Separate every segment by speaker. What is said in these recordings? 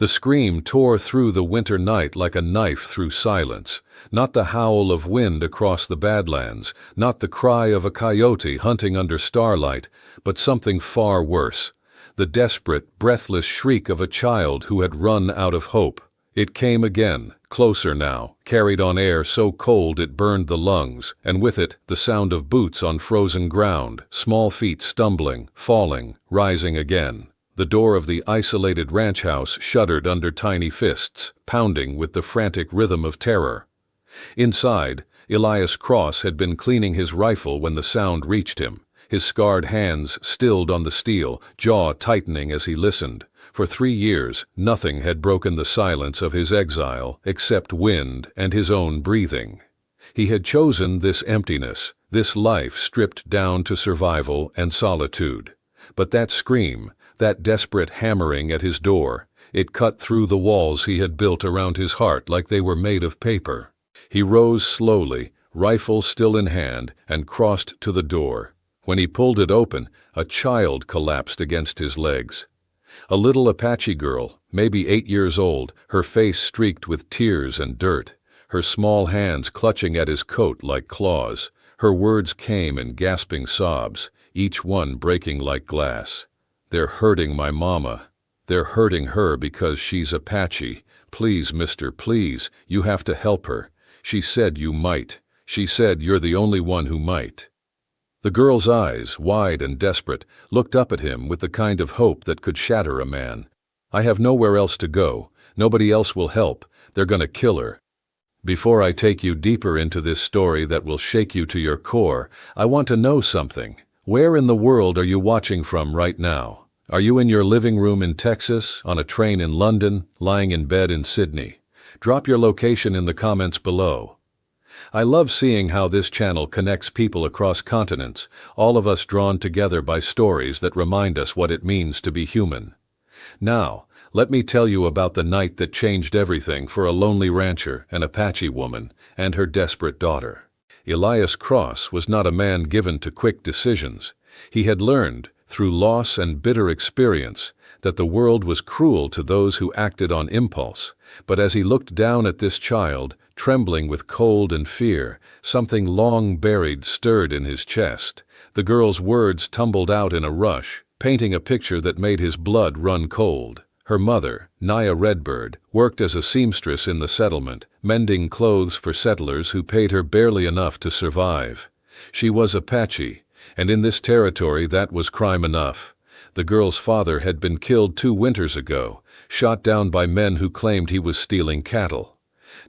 Speaker 1: The scream tore through the winter night like a knife through silence, not the howl of wind across the Badlands, not the cry of a coyote hunting under starlight, but something far worse, the desperate, breathless shriek of a child who had run out of hope. It came again, closer now, carried on air so cold it burned the lungs, and with it the sound of boots on frozen ground, small feet stumbling, falling, rising again. The door of the isolated ranch house shuddered under tiny fists, pounding with the frantic rhythm of terror. Inside, Elias Cross had been cleaning his rifle when the sound reached him, his scarred hands stilled on the steel, jaw tightening as he listened. For 3 years, nothing had broken the silence of his exile except wind and his own breathing. He had chosen this emptiness, this life stripped down to survival and solitude. But that scream, that desperate hammering at his door, it cut through the walls he had built around his heart like they were made of paper. He rose slowly, rifle still in hand, and crossed to the door. When he pulled it open, a child collapsed against his legs. A little Apache girl, maybe 8 years old, her face streaked with tears and dirt, her small hands clutching at his coat like claws. Her words came in gasping sobs, each one breaking like glass. "They're hurting my mama. They're hurting her because she's Apache. Please, mister, please, you have to help her. She said you might. She said you're the only one who might." The girl's eyes, wide and desperate, looked up at him with the kind of hope that could shatter a man. "I have nowhere else to go. Nobody else will help. They're gonna kill her." Before I take you deeper into this story that will shake you to your core, I want to know something. Where in the world are you watching from right now? Are you in your living room in Texas, on a train in London, lying in bed in Sydney? Drop your location in the comments below. I love seeing how this channel connects people across continents, all of us drawn together by stories that remind us what it means to be human. Now, let me tell you about the night that changed everything for a lonely rancher, an Apache woman, and her desperate daughter. Elias Cross was not a man given to quick decisions. He had learned, through loss and bitter experience, that the world was cruel to those who acted on impulse. But as he looked down at this child, trembling with cold and fear, something long buried stirred in his chest. The girl's words tumbled out in a rush, painting a picture that made his blood run cold. Her mother, Nia Redbird, worked as a seamstress in the settlement, mending clothes for settlers who paid her barely enough to survive. She was Apache, and in this territory that was crime enough. The girl's father had been killed 2 winters ago, shot down by men who claimed he was stealing cattle.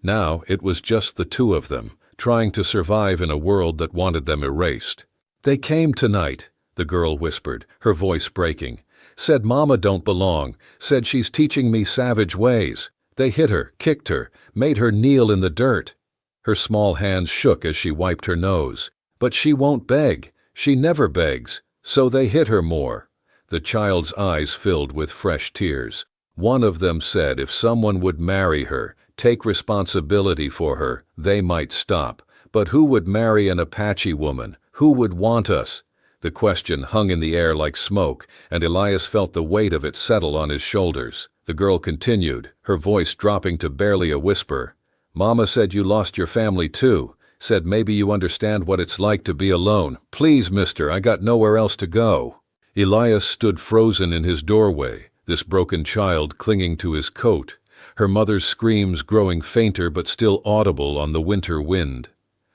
Speaker 1: Now it was just the 2 of them, trying to survive in a world that wanted them erased. "They came tonight," the girl whispered, her voice breaking. "Said Mama don't belong, said she's teaching me savage ways. They hit her, kicked her, made her kneel in the dirt." Her small hands shook as she wiped her nose. "But she won't beg. She never begs. So they hit her more." The child's eyes filled with fresh tears. "One of them said if someone would marry her, take responsibility for her, they might stop. But who would marry an Apache woman? Who would want us?" The question hung in the air like smoke, and Elias felt the weight of it settle on his shoulders. The girl continued, her voice dropping to barely a whisper. "Mama said you lost your family too. Said maybe you understand what it's like to be alone. Please, mister, I got nowhere else to go." Elias stood frozen in his doorway, this broken child clinging to his coat, her mother's screams growing fainter but still audible on the winter wind.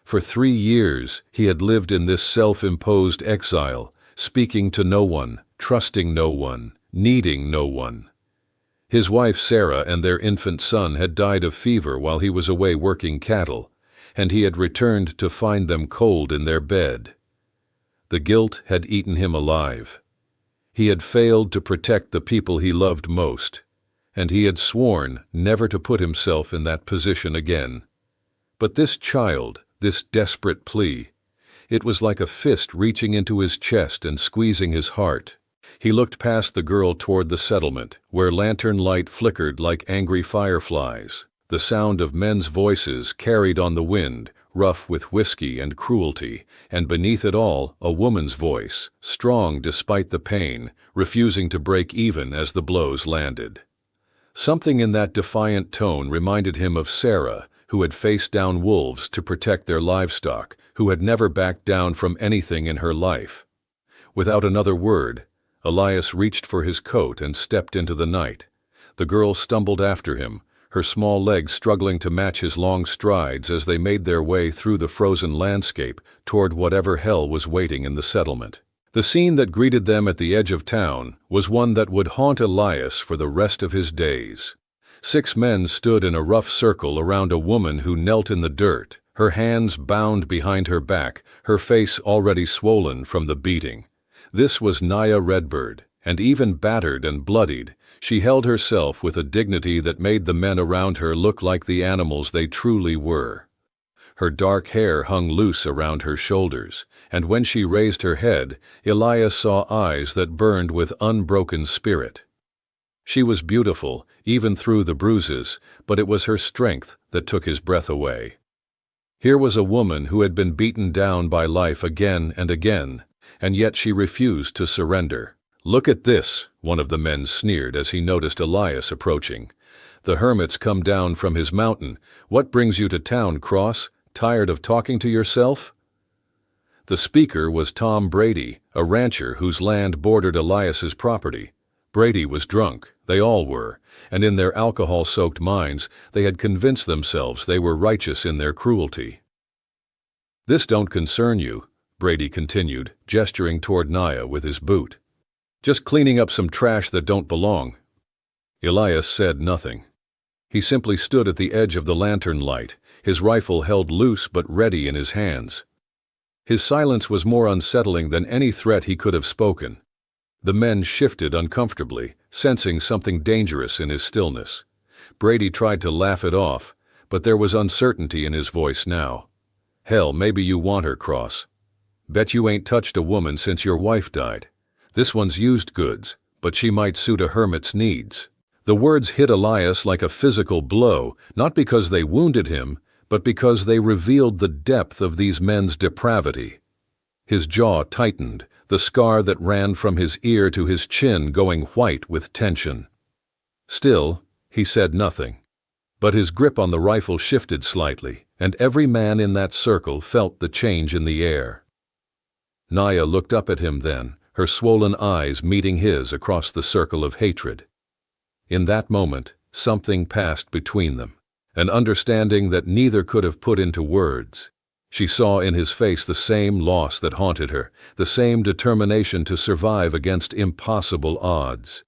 Speaker 1: For 3 years he had lived in this self-imposed exile, speaking to no one, trusting no one, needing no one. His wife Sarah and their infant son had died of fever while he was away working cattle, and he had returned to find them cold in their bed. The guilt had eaten him alive. He had failed to protect the people he loved most, and he had sworn never to put himself in that position again. But this child, this desperate plea, it was like a fist reaching into his chest and squeezing his heart. He looked past the girl toward the settlement, where lantern light flickered like angry fireflies. The sound of men's voices carried on the wind, rough with whiskey and cruelty, and beneath it all, a woman's voice, strong despite the pain, refusing to break even as the blows landed. Something in that defiant tone reminded him of Sarah, who had faced down wolves to protect their livestock, who had never backed down from anything in her life. Without another word, Elias reached for his coat and stepped into the night. The girl stumbled after him, her small legs struggling to match his long strides as they made their way through the frozen landscape toward whatever hell was waiting in the settlement. The scene that greeted them at the edge of town was one that would haunt Elias for the rest of his days. 6 men stood in a rough circle around a woman who knelt in the dirt, her hands bound behind her back, her face already swollen from the beating. This was Naya Redbird, and even battered and bloodied, she held herself with a dignity that made the men around her look like the animals they truly were. Her dark hair hung loose around her shoulders, and when she raised her head, Elias saw eyes that burned with unbroken spirit. She was beautiful, even through the bruises, but it was her strength that took his breath away. Here was a woman who had been beaten down by life again and again, and yet she refused to surrender. "Look at this," one of the men sneered as he noticed Elias approaching. "The hermit's come down from his mountain. What brings you to town, Cross? Tired of talking to yourself?" The speaker was Tom Brady, a rancher whose land bordered Elias's property. Brady was drunk, they all were, and in their alcohol-soaked minds they had convinced themselves they were righteous in their cruelty. "This don't concern you," Brady continued, gesturing toward Naya with his boot. "Just cleaning up some trash that don't belong." Elias said nothing. He simply stood at the edge of the lantern light, his rifle held loose but ready in his hands. His silence was more unsettling than any threat he could have spoken. The men shifted uncomfortably, sensing something dangerous in his stillness. Brady tried to laugh it off, but there was uncertainty in his voice now. "Hell, maybe you want her, Cross. Bet you ain't touched a woman since your wife died. This one's used goods, but she might suit a hermit's needs." The words hit Elias like a physical blow, not because they wounded him, but because they revealed the depth of these men's depravity. His jaw tightened, the scar that ran from his ear to his chin going white with tension. Still, he said nothing. But his grip on the rifle shifted slightly, and every man in that circle felt the change in the air. Naya looked up at him then, her swollen eyes meeting his across the circle of hatred. In that moment, something passed between them, an understanding that neither could have put into words. She saw in his face the same loss that haunted her, the same determination to survive against impossible odds.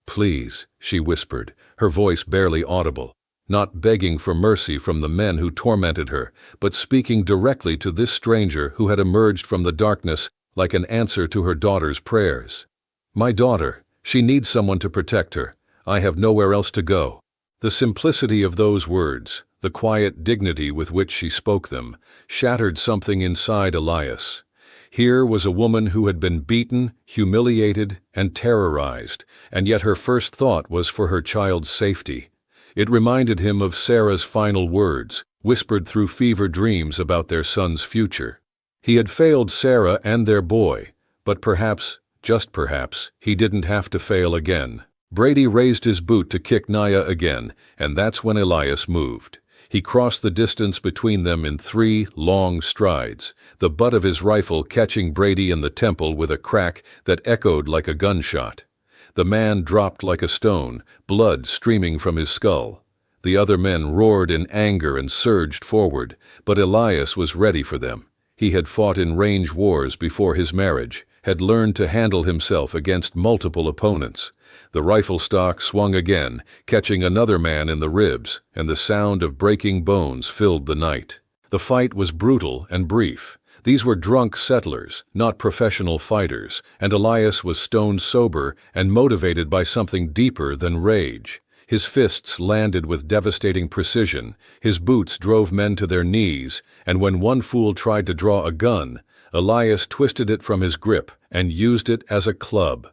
Speaker 1: "Please," she whispered, her voice barely audible, not begging for mercy from the men who tormented her, but speaking directly to this stranger who had emerged from the darkness like an answer to her daughter's prayers. "My daughter, she needs someone to protect her. I have nowhere else to go." The simplicity of those words, the quiet dignity with which she spoke them, shattered something inside Elias. Here was a woman who had been beaten, humiliated, and terrorized, and yet her first thought was for her child's safety. It reminded him of Sarah's final words, whispered through fever dreams about their son's future. He had failed Sarah and their boy, but perhaps, just perhaps, he didn't have to fail again. Brady raised his boot to kick Naya again, and that's when Elias moved. He crossed the distance between them in 3 long strides, the butt of his rifle catching Brady in the temple with a crack that echoed like a gunshot. The man dropped like a stone, blood streaming from his skull. The other men roared in anger and surged forward, but Elias was ready for them. He had fought in range wars before his marriage, had learned to handle himself against multiple opponents. The rifle stock swung again, catching another man in the ribs, and the sound of breaking bones filled the night. The fight was brutal and brief. These were drunk settlers, not professional fighters, and Elias was stone sober and motivated by something deeper than rage. His fists landed with devastating precision, his boots drove men to their knees, and when one fool tried to draw a gun, Elias twisted it from his grip and used it as a club.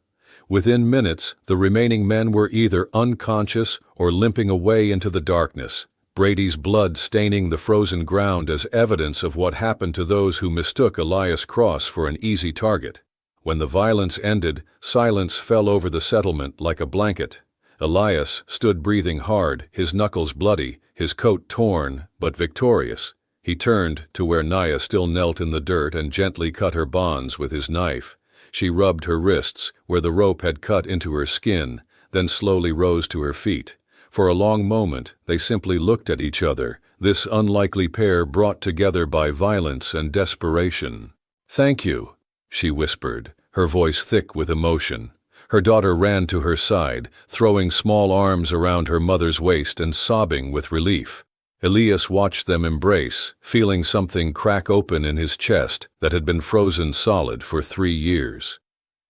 Speaker 1: Within minutes, the remaining men were either unconscious or limping away into the darkness, Brady's blood staining the frozen ground as evidence of what happened to those who mistook Elias Cross for an easy target. When the violence ended, silence fell over the settlement like a blanket. Elias stood breathing hard, his knuckles bloody, his coat torn, but victorious. He turned to where Naya still knelt in the dirt and gently cut her bonds with his knife. She rubbed her wrists, where the rope had cut into her skin, then slowly rose to her feet. For a long moment, they simply looked at each other, this unlikely pair brought together by violence and desperation. "Thank you," she whispered, her voice thick with emotion. Her daughter ran to her side, throwing small arms around her mother's waist and sobbing with relief. Elias watched them embrace, feeling something crack open in his chest that had been frozen solid for 3 years.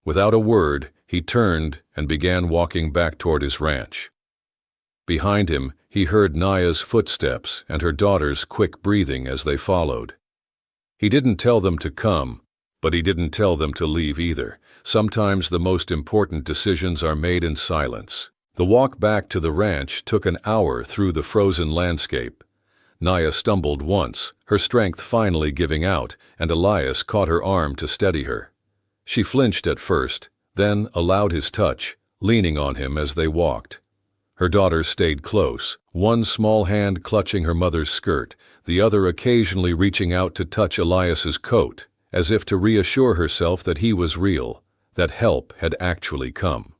Speaker 1: Without a word, he turned and began walking back toward his ranch. Behind him, he heard Naya's footsteps and her daughter's quick breathing as they followed. He didn't tell them to come, but he didn't tell them to leave either. Sometimes the most important decisions are made in silence. The walk back to the ranch took an hour through the frozen landscape. Naya stumbled once, her strength finally giving out, and Elias caught her arm to steady her. She flinched at first, then allowed his touch, leaning on him as they walked. Her daughter stayed close, one small hand clutching her mother's skirt, the other occasionally reaching out to touch Elias's coat, as if to reassure herself that he was real, that help had actually come.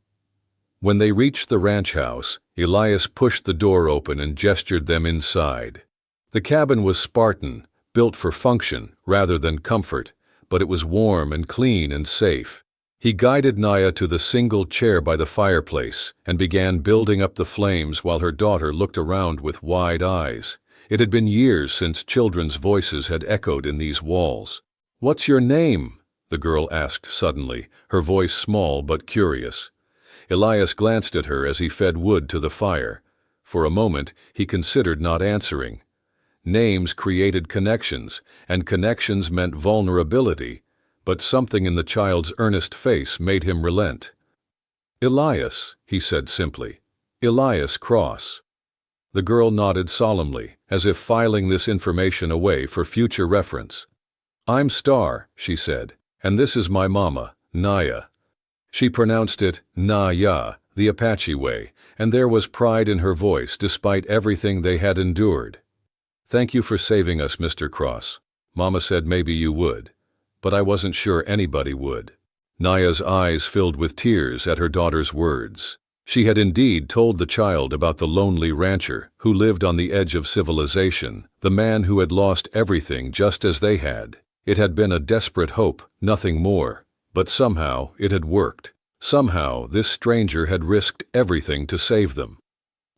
Speaker 1: When they reached the ranch house, Elias pushed the door open and gestured them inside. The cabin was Spartan, built for function rather than comfort, but it was warm and clean and safe. He guided Naya to the single chair by the fireplace and began building up the flames while her daughter looked around with wide eyes. It had been years since children's voices had echoed in these walls. "What's your name?" the girl asked suddenly, her voice small but curious. Elias glanced at her as he fed wood to the fire. For a moment, he considered not answering. Names created connections, and connections meant vulnerability, but something in the child's earnest face made him relent. "Elias," he said simply. "Elias Cross." The girl nodded solemnly, as if filing this information away for future reference. "I'm Star," she said, "and this is my mama, Naya." She pronounced it Na-ya, the Apache way, and there was pride in her voice despite everything they had endured. "Thank you for saving us, Mr. Cross. Mama said maybe you would, but I wasn't sure anybody would." Naya's eyes filled with tears at her daughter's words. She had indeed told the child about the lonely rancher who lived on the edge of civilization, the man who had lost everything just as they had. It had been a desperate hope, nothing more. But somehow it had worked. Somehow this stranger had risked everything to save them.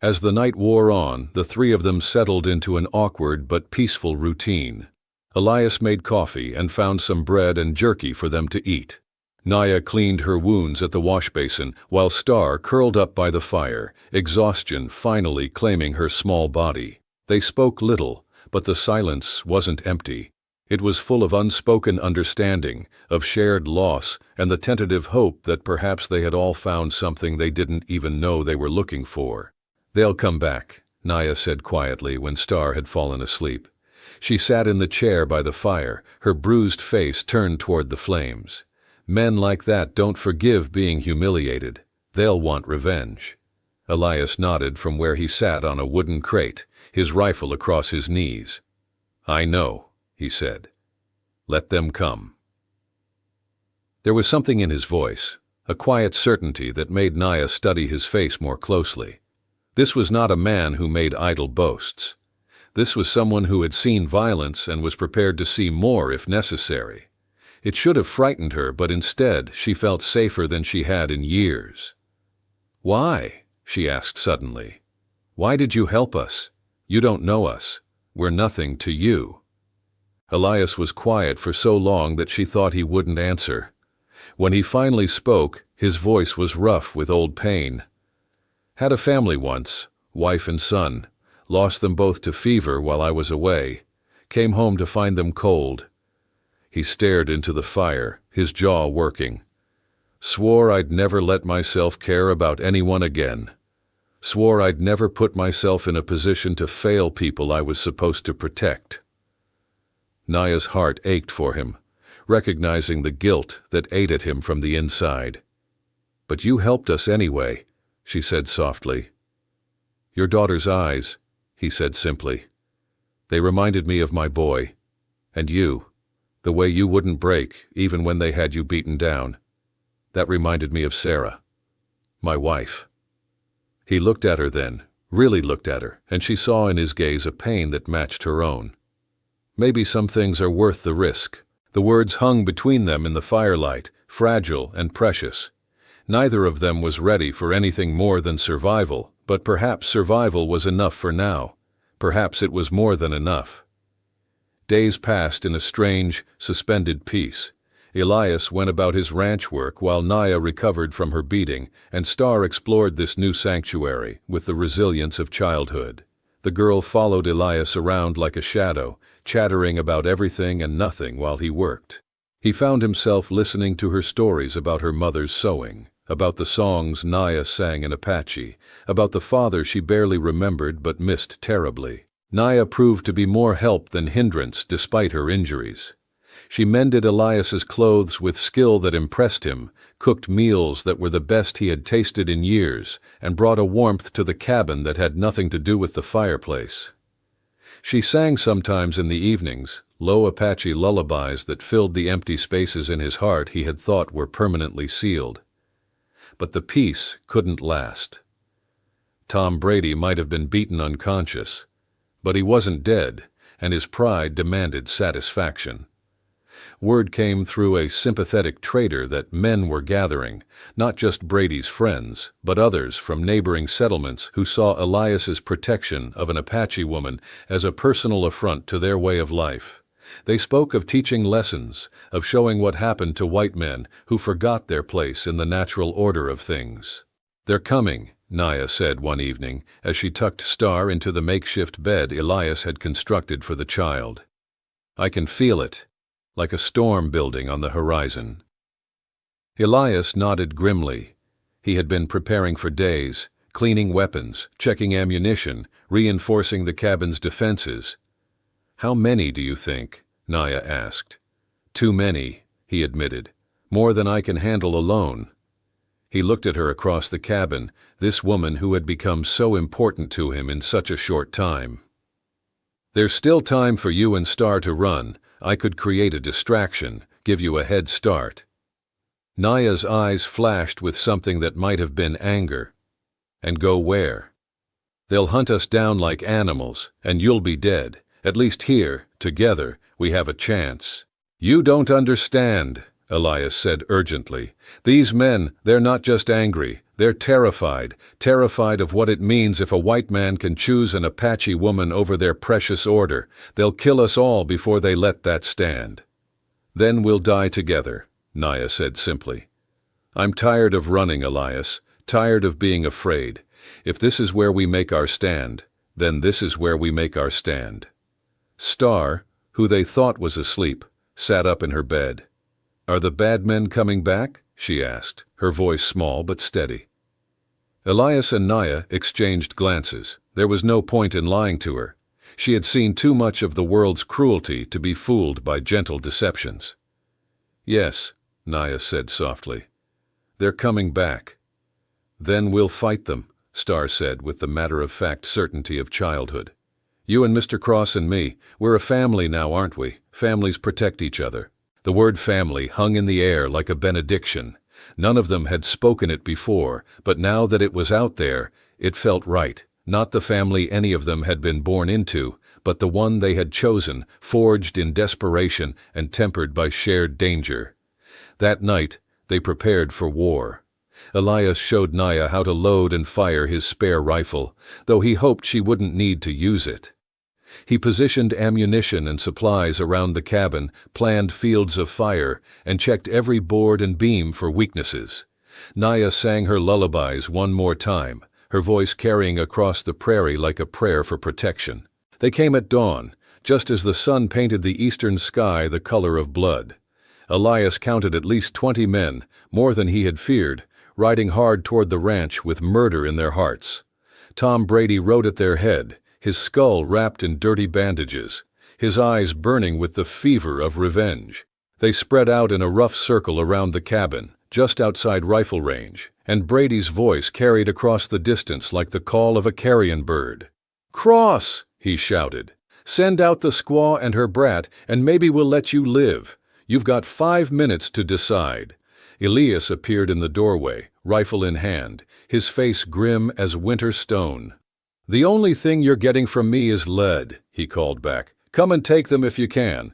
Speaker 1: As the night wore on, the three of them settled into an awkward but peaceful routine. Elias made coffee and found some bread and jerky for them to eat. Naya cleaned her wounds at the wash basin, while Star curled up by the fire, exhaustion finally claiming her small body. They spoke little, but the silence wasn't empty. It was full of unspoken understanding, of shared loss, and the tentative hope that perhaps they had all found something they didn't even know they were looking for. "They'll come back," Naya said quietly when Star had fallen asleep. She sat in the chair by the fire, her bruised face turned toward the flames. "Men like that don't forgive being humiliated. They'll want revenge." Elias nodded from where he sat on a wooden crate, his rifle across his knees. "I know," he said. "Let them come." There was something in his voice, a quiet certainty that made Naya study his face more closely. This was not a man who made idle boasts. This was someone who had seen violence and was prepared to see more if necessary. It should have frightened her, but instead she felt safer than she had in years. "Why?" she asked suddenly. "Why did you help us? You don't know us. We're nothing to you." Elias was quiet for so long that she thought he wouldn't answer. When he finally spoke, his voice was rough with old pain. "Had a family once, wife and son. Lost them both to fever while I was away. Came home to find them cold." He stared into the fire, his jaw working. "Swore I'd never let myself care about anyone again. Swore I'd never put myself in a position to fail people I was supposed to protect." Naya's heart ached for him, recognizing the guilt that ate at him from the inside. "But you helped us anyway. she said softly. Your daughter's eyes, he said simply. They reminded me of my boy. And you, the way you wouldn't break even when they had you beaten down. That reminded me of Sarah, my wife. He looked at her then, really looked at her, and she saw in his gaze a pain that matched her own. Maybe some things are worth the risk. The words hung between them in the firelight, fragile and precious. Neither of them was ready for anything more than survival, but perhaps survival was enough for now. Perhaps it was more than enough. Days passed in a strange, suspended peace. Elias went about his ranch work while Naya recovered from her beating, and Star explored this new sanctuary with the resilience of childhood. The girl followed Elias around like a shadow, chattering about everything and nothing while he worked. He found himself listening to her stories about her mother's sewing, about the songs Naya sang in Apache, about the father she barely remembered but missed terribly. Naya proved to be more help than hindrance despite her injuries. She mended Elias's clothes with skill that impressed him, cooked meals that were the best he had tasted in years, and brought a warmth to the cabin that had nothing to do with the fireplace. She sang sometimes in the evenings, low Apache lullabies that filled the empty spaces in his heart he had thought were permanently sealed. But the peace couldn't last. Tom Brady might have been beaten unconscious, but he wasn't dead, and his pride demanded satisfaction. Word came through a sympathetic trader that men were gathering, not just Brady's friends, but others from neighboring settlements who saw Elias's protection of an Apache woman as a personal affront to their way of life. They spoke of teaching lessons, of showing what happened to white men who forgot their place in the natural order of things. They're coming, Naya said one evening as she tucked Star into the makeshift bed Elias had constructed for the child. I can feel it, like a storm building on the horizon. Elias nodded grimly. He had been preparing for days, cleaning weapons, checking ammunition, reinforcing the cabin's defenses. How many do you think? Naya asked. Too many, he admitted. More than I can handle alone. He looked at her across the cabin, this woman who had become so important to him in such a short time. There's still time for you and Star to run. I could create a distraction, give you a head start. Naya's eyes flashed with something that might have been anger. And go where? They'll hunt us down like animals, and you'll be dead. At least here, together, we have a chance. You don't understand, Elias said urgently. These men, they're not just angry. They're terrified of what it means if a white man can choose an Apache woman over their precious order. They'll kill us all before they let that stand. Then we'll die together, Naya said simply. I'm tired of running, Elias, tired of being afraid. If this is where we make our stand, then this is where we make our stand. Star, who they thought was asleep, sat up in her bed. Are the bad men coming back? She asked, her voice small but steady. Elias and Naya exchanged glances. There was no point in lying to her. She had seen too much of the world's cruelty to be fooled by gentle deceptions. Yes, Naya said softly. They're coming back. Then we'll fight them, Star said with the matter-of-fact certainty of childhood. You and Mr. Cross and me, we're a family now, aren't we? Families protect each other. The word family hung in the air like a benediction. None of them had spoken it before, but now that it was out there, it felt right. Not the family any of them had been born into, but the one they had chosen, forged in desperation and tempered by shared danger. That night, they prepared for war. Elias showed Naya how to load and fire his spare rifle, though he hoped she wouldn't need to use it. He positioned ammunition and supplies around the cabin, planned fields of fire, and checked every board and beam for weaknesses. Naya sang her lullabies one more time, her voice carrying across the prairie like a prayer for protection. They came at dawn, just as the sun painted the eastern sky the color of blood. Elias counted at least 20 men, more than he had feared, riding hard toward the ranch with murder in their hearts. Tom Brady rode at their head, his skull wrapped in dirty bandages, his eyes burning with the fever of revenge. They spread out in a rough circle around the cabin, just outside rifle range, and Brady's voice carried across the distance like the call of a carrion bird. "Cross!" he shouted. "Send out the squaw and her brat, and maybe we'll let you live. You've got 5 minutes to decide." Elias appeared in the doorway, rifle in hand, his face grim as winter stone. "The only thing you're getting from me is lead," he called back. "Come and take them if you can."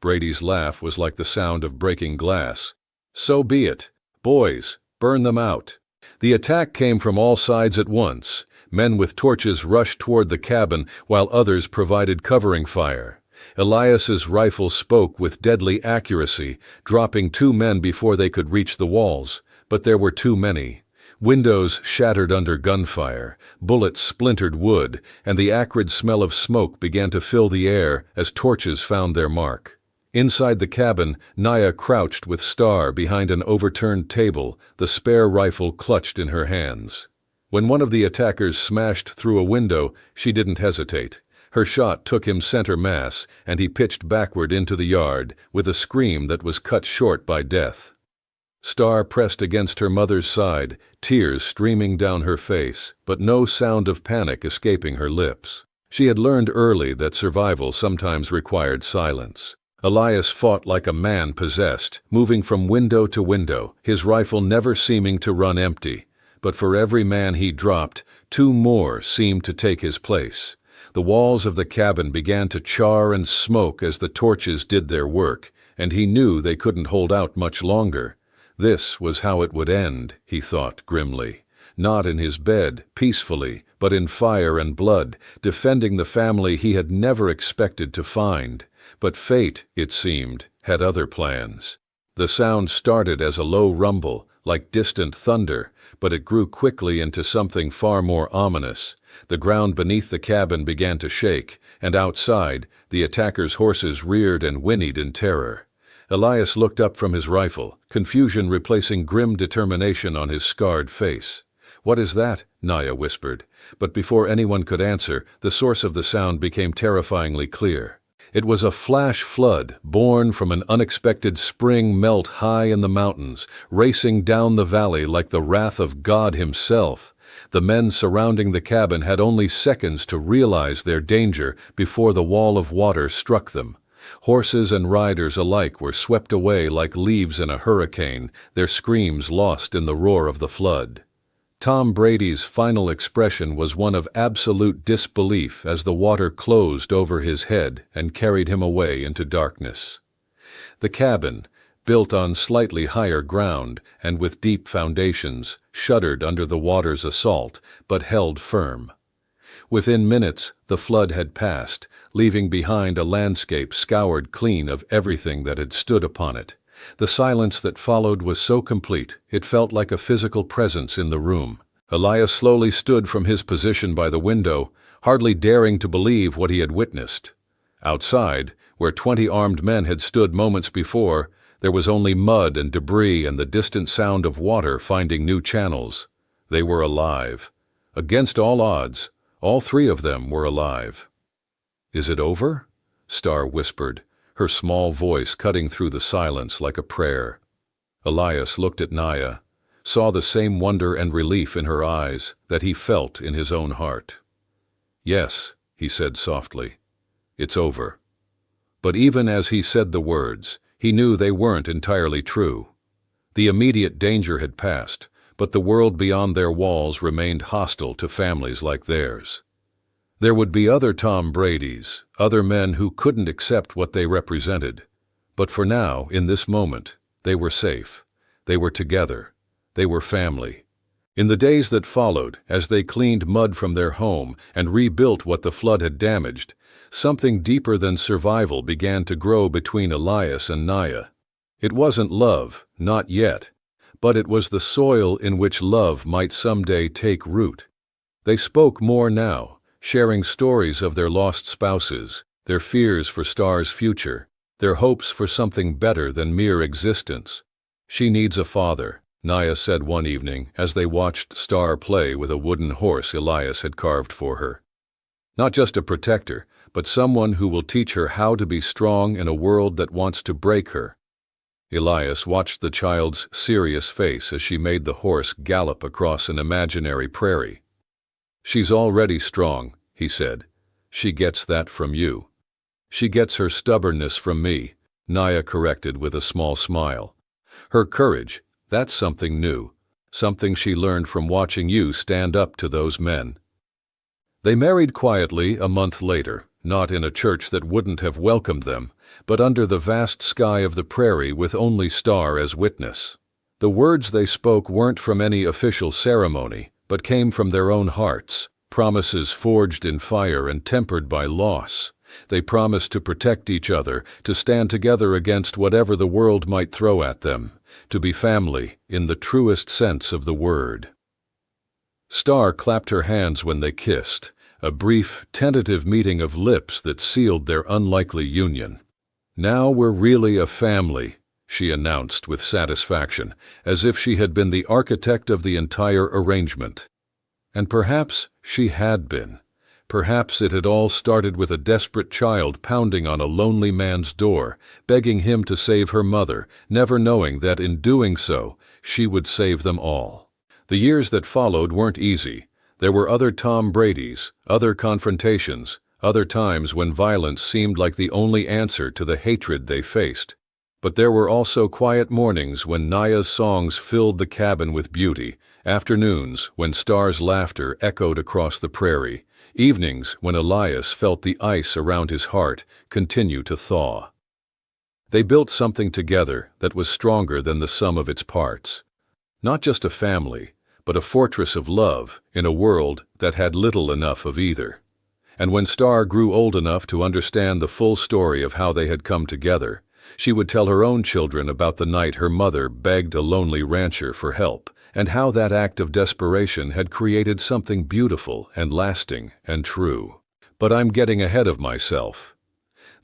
Speaker 1: Brady's laugh was like the sound of breaking glass. "So be it. Boys, burn them out." The attack came from all sides at once. Men with torches rushed toward the cabin while others provided covering fire. Elias's rifle spoke with deadly accuracy, dropping 2 men before they could reach the walls. But there were too many. Windows shattered under gunfire, bullets splintered wood, and the acrid smell of smoke began to fill the air as torches found their mark. Inside the cabin, Naya crouched with Star behind an overturned table, the spare rifle clutched in her hands. When one of the attackers smashed through a window, she didn't hesitate. Her shot took him center mass, and he pitched backward into the yard, with a scream that was cut short by death. Star pressed against her mother's side, tears streaming down her face, but no sound of panic escaping her lips. She had learned early that survival sometimes required silence. Elias fought like a man possessed, moving from window to window, his rifle never seeming to run empty. But for every man he dropped, 2 more seemed to take his place. The walls of the cabin began to char and smoke as the torches did their work, and he knew they couldn't hold out much longer. This was how it would end, he thought grimly. Not in his bed, peacefully, but in fire and blood, defending the family he had never expected to find. But fate, it seemed, had other plans. The sound started as a low rumble, like distant thunder, but it grew quickly into something far more ominous. The ground beneath the cabin began to shake, and outside, the attackers' horses reared and whinnied in terror. Elias looked up from his rifle, confusion replacing grim determination on his scarred face. "What is that?" Naya whispered. But before anyone could answer, the source of the sound became terrifyingly clear. It was a flash flood, born from an unexpected spring melt high in the mountains, racing down the valley like the wrath of God himself. The men surrounding the cabin had only seconds to realize their danger before the wall of water struck them. Horses and riders alike were swept away like leaves in a hurricane, their screams lost in the roar of the flood. Tom Brady's final expression was one of absolute disbelief as the water closed over his head and carried him away into darkness. The cabin, built on slightly higher ground and with deep foundations, shuddered under the water's assault, but held firm. Within minutes, the flood had passed, leaving behind a landscape scoured clean of everything that had stood upon it. The silence that followed was so complete, it felt like a physical presence in the room. Elias slowly stood from his position by the window, hardly daring to believe what he had witnessed. Outside, where 20 armed men had stood moments before, there was only mud and debris and the distant sound of water finding new channels. They were alive. Against all odds, all 3 of them were alive. "Is it over?" Star whispered, her small voice cutting through the silence like a prayer. Elias looked at Naya, saw the same wonder and relief in her eyes that he felt in his own heart. "Yes," he said softly, "it's over." But even as he said the words, he knew they weren't entirely true. The immediate danger had passed, but the world beyond their walls remained hostile to families like theirs. There would be other Tom Bradys, other men who couldn't accept what they represented. But for now, in this moment, they were safe. They were together. They were family. In the days that followed, as they cleaned mud from their home and rebuilt what the flood had damaged, something deeper than survival began to grow between Elias and Naya. It wasn't love, not yet, but it was the soil in which love might someday take root. They spoke more now, sharing stories of their lost spouses, their fears for Star's future, their hopes for something better than mere existence. "She needs a father," Naya said one evening as they watched Star play with a wooden horse Elias had carved for her. "Not just a protector, but someone who will teach her how to be strong in a world that wants to break her." Elias watched the child's serious face as she made the horse gallop across an imaginary prairie. "She's already strong," he said. "She gets that from you." "She gets her stubbornness from me," Naya corrected with a small smile. "Her courage, that's something new, something she learned from watching you stand up to those men." They married quietly a month later, not in a church that wouldn't have welcomed them, but under the vast sky of the prairie with only Star as witness. The words they spoke weren't from any official ceremony, but came from their own hearts, promises forged in fire and tempered by loss. They promised to protect each other, to stand together against whatever the world might throw at them, to be family in the truest sense of the word. Star clapped her hands when they kissed, a brief, tentative meeting of lips that sealed their unlikely union. "Now we're really a family," she announced with satisfaction, as if she had been the architect of the entire arrangement. And perhaps she had been. Perhaps it had all started with a desperate child pounding on a lonely man's door, begging him to save her mother, never knowing that in doing so, she would save them all. The years that followed weren't easy. There were other Tom Bradys, other confrontations, other times when violence seemed like the only answer to the hatred they faced. But there were also quiet mornings when Naya's songs filled the cabin with beauty, afternoons when Star's laughter echoed across the prairie, evenings when Elias felt the ice around his heart continue to thaw. They built something together that was stronger than the sum of its parts. Not just a family, but a fortress of love in a world that had little enough of either. And when Star grew old enough to understand the full story of how they had come together, she would tell her own children about the night her mother begged a lonely rancher for help, and how that act of desperation had created something beautiful and lasting and true. But I'm getting ahead of myself.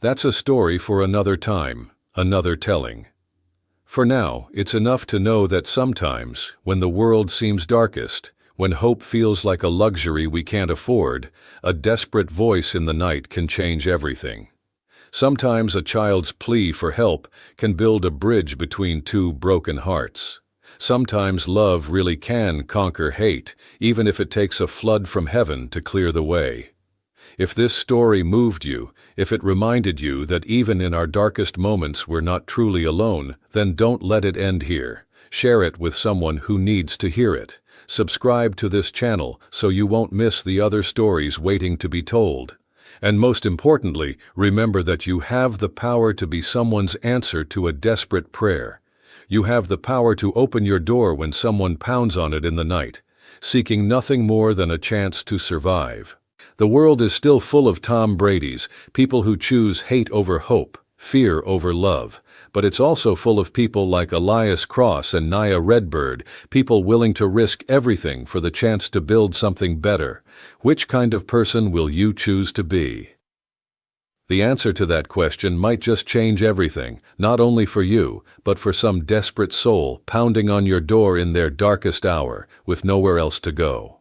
Speaker 1: That's a story for another time, another telling. For now, it's enough to know that sometimes, when the world seems darkest, when hope feels like a luxury we can't afford, a desperate voice in the night can change everything. Sometimes a child's plea for help can build a bridge between two broken hearts. Sometimes love really can conquer hate, even if it takes a flood from heaven to clear the way. If this story moved you, if it reminded you that even in our darkest moments we're not truly alone, then don't let it end here. Share it with someone who needs to hear it. Subscribe to this channel so you won't miss the other stories waiting to be told. And most importantly, remember that you have the power to be someone's answer to a desperate prayer. You have the power to open your door when someone pounds on it in the night, seeking nothing more than a chance to survive. The world is still full of Tom Bradys, people who choose hate over hope, fear over love. But it's also full of people like Elias Cross and Naya Redbird, people willing to risk everything for the chance to build something better. Which kind of person will you choose to be? The answer to that question might just change everything, not only for you, but for some desperate soul pounding on your door in their darkest hour, with nowhere else to go.